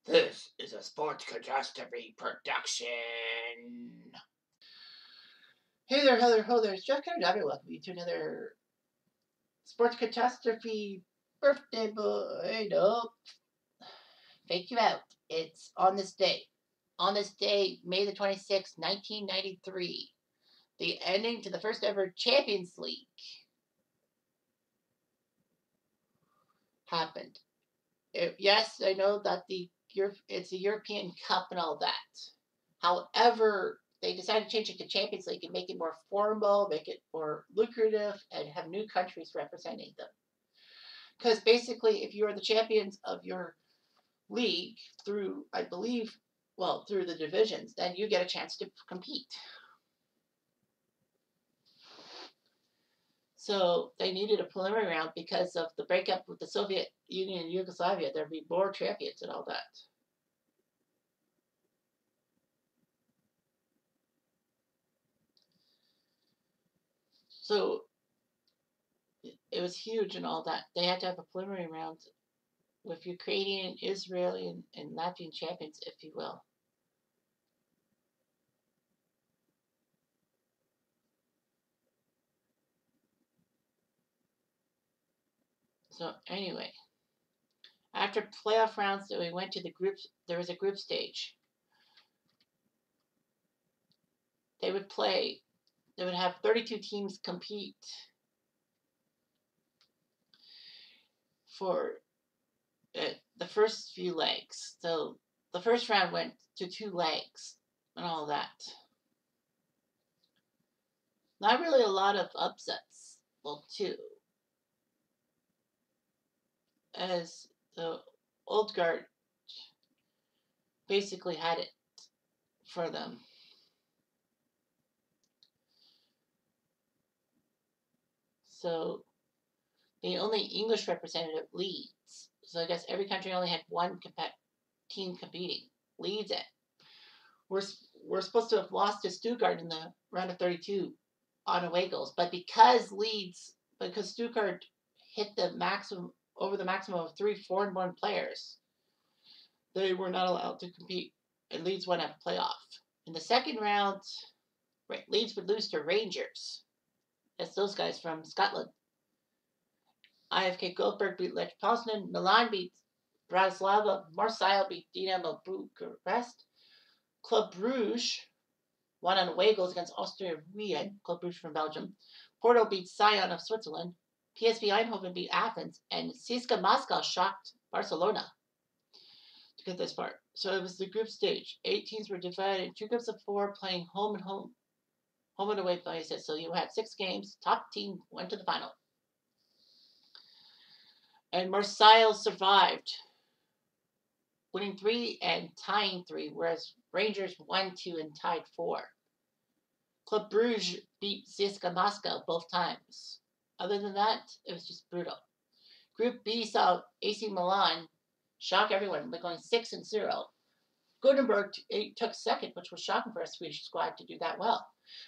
This is a Sports Catastrophe production. Hey there, Heather, ho there. It's Jeff Kennedy. Welcome you to another Sports Catastrophe birthday boy. Nope. Fake you out. It's on this day. On this day, May the 26th, 1993. The ending to the first ever Champions League happened. Yes, I know that it's a European Cup and all that. However, they decided to change it to Champions League and make it more formal, make it more lucrative, and have new countries representing them. Because basically, if you are the champions of your league through, I believe, through the divisions, then you get a chance to compete. So they needed a preliminary round because of the breakup with the Soviet Union and Yugoslavia. There'd be more champions and all that. So it was huge and all that. They had to have a preliminary round with Ukrainian, Israeli, and Latvian champions, if you will. So anyway, after playoff rounds, we went to the groups. There was a group stage. They would play. They would have 32 teams compete for the first few legs. So the first round went to 2 legs and all that. Not really a lot of upsets. Well, 2. As the old guard basically had it for them. So the only English representative Leeds. So I guess every country only had one team competing. Leeds it. We're supposed to have lost to Stuttgart in the round of 32 on away goals, but because Stuttgart hit the maximum of 3 foreign-born players, they were not allowed to compete, and Leeds won a playoff. In the second round, Leeds would lose to Rangers. That's those guys from Scotland. IFK Goldberg beat Lech Poznan. Milan beat Bratislava. Marseille beat Dinamo Bucharest. Club Brugge won on away goals against Austria Wien. Club Brugge from Belgium. Porto beat Sion of Switzerland. PSV Eindhoven beat Athens. And CSKA Moscow shocked Barcelona to get this far. So it was the group stage. 8 teams were divided in 2 groups of 4 playing home and away places. So you had 6 games. Top team went to the final. And Marseille survived, winning 3 and tying 3, whereas Rangers won 2 and tied 4. Club Brugge beat CSKA Moscow both times. Other than that, it was just brutal. Group B saw AC Milan shock everyone by going 6-0. Gutenberg took second, which was shocking for a Swedish squad to do that well.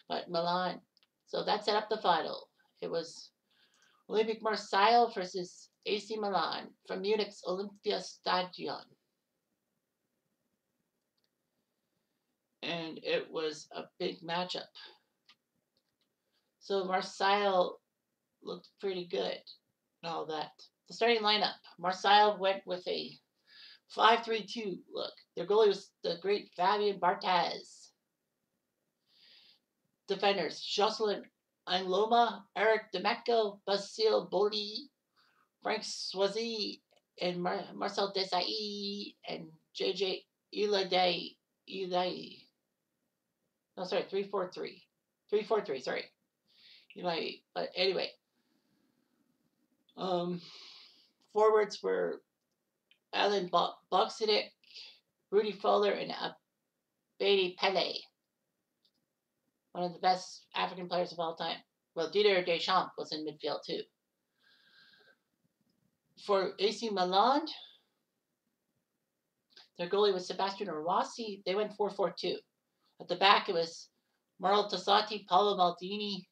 But Milan, so that set up the final. It was Olympique Marseille versus AC Milan from Munich's Olympiastadion. And it was a big matchup. So Marseille looked pretty good and all that. The starting lineup. Marseille went with a 5-3-2 look. Their goalie was the great Fabien Barthez. Defenders. Jocelyn Angloma, Eric Demeco, Basile Boli, Frank Swazi, and Marcel Desailly, and JJ Iladay. No, sorry, 3-4-3. 3-4-3, sorry. But anyway. Forwards were Alan Boxidic, Rudy Fowler, and Abedi Pele. One of the best African players of all time. Well, Didier Deschamps was in midfield too. For AC Milan, their goalie was Sebastiano Rossi. They went 4-4-2. At the back, it was Mauro Tossati, Paolo Maldini,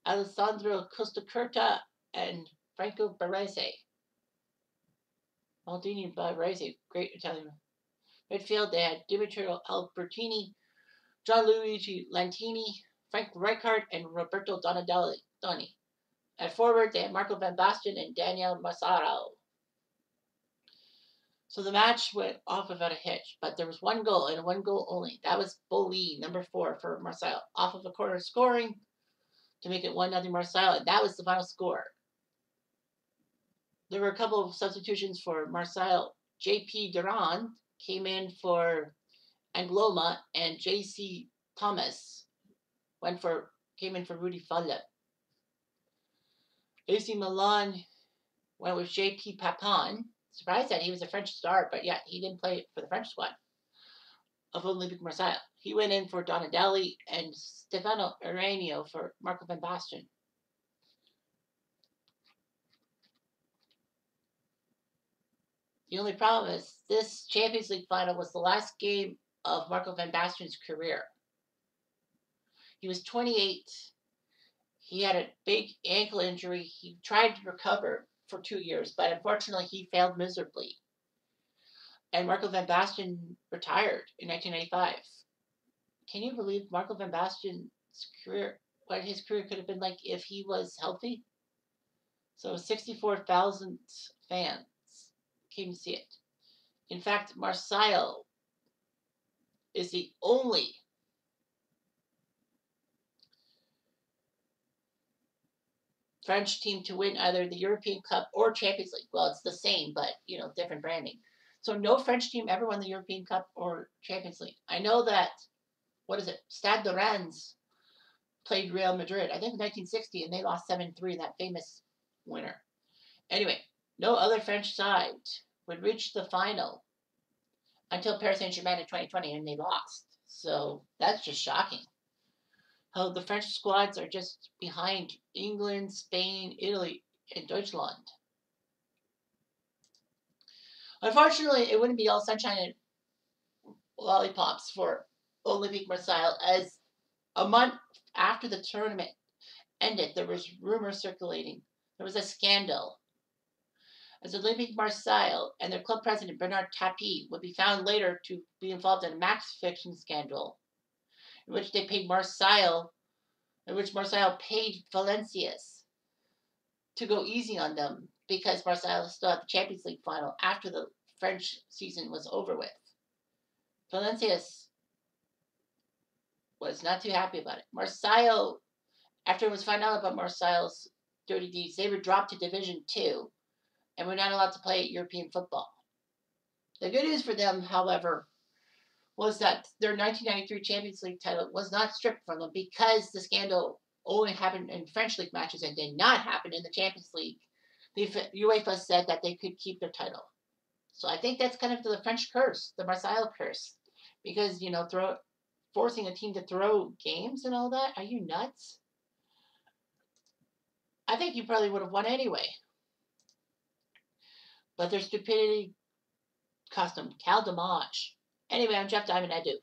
Alessandro Costacurta, and Franco Baresi. Maldini Baresi, great Italian. Midfield, they had Dimitrio Albertini, Gianluigi Lentini, Frank Rijkaard, and Roberto Donati. At forward, they had Marco Van Basten and Daniel Massaro. So the match went off without a hitch, but there was one goal and one goal only. That was Boli, number 4 for Marseille, off of a corner scoring to make it 1-0 Marseille, and that was the final score. There were a couple of substitutions for Marseille. J.P. Durand came in for Angloma, and J.C. Thomas came in for Rudy Falle. AC Milan went with J.P. Papin. Surprised that he was a French star, but yet he didn't play for the French squad of Olympique Marseille. He went in for Donatelli and Stefano Aranio for Marco Van Basten. The only problem is this Champions League final was the last game of Marco Van Basten's career. He was 28. He had a big ankle injury. He tried to recover for 2 years, but unfortunately he failed miserably. And Marco Van Basten retired in 1995. Can you believe Marco Van Basten's career, what his career could have been like if he was healthy? So 64,000 fans came to see it. In fact, Marseille is the only French team to win either the European Cup or Champions League. Well, it's the same, but, different branding. So no French team ever won the European Cup or Champions League. I know that, Stade de Rennes played Real Madrid, I think in 1960, and they lost 7-3 in that famous winner. Anyway, no other French side would reach the final until Paris Saint-Germain in 2020, and they lost. So that's just shocking. How the French squads are just behind England, Spain, Italy, and Deutschland. Unfortunately, it wouldn't be all sunshine and lollipops for Olympique Marseille, as a month after the tournament ended, there was rumors circulating. There was a scandal, as Olympique Marseille and their club president Bernard Tapie would be found later to be involved in a max fiction scandal, in which Marseille paid Valenciennes to go easy on them because Marseille still had the Champions League final after the French season was over with. Valenciennes was not too happy about it. Marseille, after it was found out about Marseille's dirty deeds, they were dropped to Division 2 and were not allowed to play European football. The good news for them, however, was that their 1993 Champions League title was not stripped from them because the scandal only happened in French league matches and did not happen in the Champions League. The UEFA said that they could keep their title. So I think that's kind of the French curse, the Marseille curse, because, forcing a team to throw games and all that. Are you nuts? I think you probably would have won anyway. But their stupidity cost them Cal Damage. Anyway, I'm Jeff Diamond. I do.